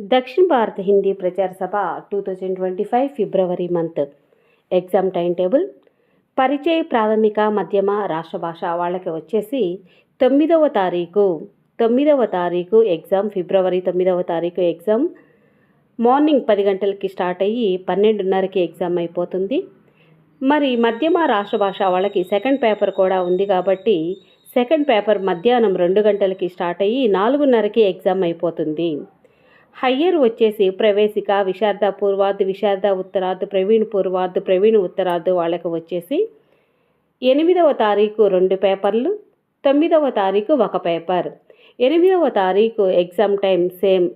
दक्षिण भारत हिंदी प्रचार सभा 2025 ఫిబ్రవరి మంత్ ఎగ్జామ్ టైం టేబుల్ పరిచయ ప్రాథమిక మధ్యమ రాష్ట్ర భాష వాళ్ళకి వచ్చేసి 9వ తారీఖు ఎగ్జామ్ ఫిబ్రవరి 9వ తారీఖు ఎగ్జామ్ మార్నింగ్ 10 గంటలకి స్టార్ట్ అయ్యి 12:30కి ఎగ్జామ్ అయిపోతుంది. మరి మధ్యమ రాష్ట్ర భాష వాళ్ళకి సెకండ్ పేపర్ కూడా ఉంది కాబట్టి సెకండ్ పేపర్ మధ్యాహ్నం 2 గంటలకి స్టార్ట్ అయ్యి 4:30కి ఎగ్జామ్ అయిపోతుంది. హయ్యర్ వచ్చేసి ప్రవేశిక, విశారద పూర్వార్ధ, విశారద ఉత్తరార్ధ, ప్రవీణ్ పూర్వార్ధ, ప్రవీణ్ ఉత్తరార్ధ వాళ్ళకి వచ్చేసి 8వ తారీఖు 2 పేపర్లు, 9వ తారీఖు 1 పేపర్. 8వ తారీఖు ఎగ్జామ్ టైం సేమ్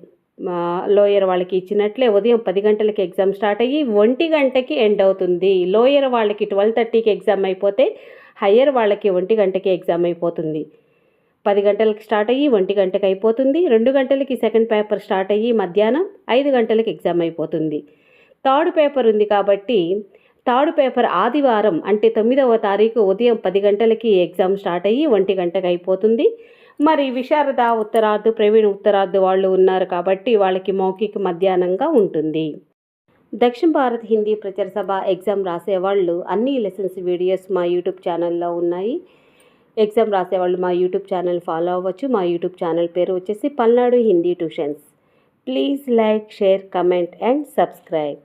లోయర్ వాళ్ళకి ఇచ్చినట్లే ఉదయం 10 గంటలకి ఎగ్జామ్ స్టార్ట్ అయ్యి 1 గంటకి ఎండ్ అవుతుంది. లోయర్ వాళ్ళకి 12:30కి ఎగ్జామ్ అయిపోతే హయ్యర్ వాళ్ళకి 1 గంటకి ఎగ్జామ్ అయిపోతుంది. 10 గంటలకి స్టార్ట్ అయ్యి 1 గంటకి అయిపోతుంది. 2 గంటలకి సెకండ్ పేపర్ స్టార్ట్ అయ్యి మధ్యాహ్నం 5 గంటలకి ఎగ్జామ్ అయిపోతుంది. థర్డ్ పేపర్ ఉంది కాబట్టి థర్డ్ పేపర్ ఆదివారం అంటే 9వ తారీఖు ఉదయం 10 గంటలకి ఎగ్జామ్ స్టార్ట్ అయ్యి 1 గంటకి అయిపోతుంది. మరి విశారద ఉత్తరార్ధ, ప్రవీణ్ ఉత్తరార్ధ వాళ్ళు ఉన్నారు కాబట్టి వాళ్ళకి మౌఖిక మధ్యాహ్నంగా ఉంటుంది. దక్షిణ భారత్ హిందీ ప్రచార సభ ఎగ్జామ్ రాసేవాళ్ళు అన్ని లెసన్స్ వీడియోస్ మా యూట్యూబ్ ఛానల్లో ఉన్నాయి. ఎగ్జామ్ రాసేవాళ్ళు మా యూట్యూబ్ ఛానల్ ఫాలో అవ్వచ్చు. మా యూట్యూబ్ ఛానల్ పేరు వచ్చేసి Palnadu Hindi tuitions. Please like, share, comment and subscribe.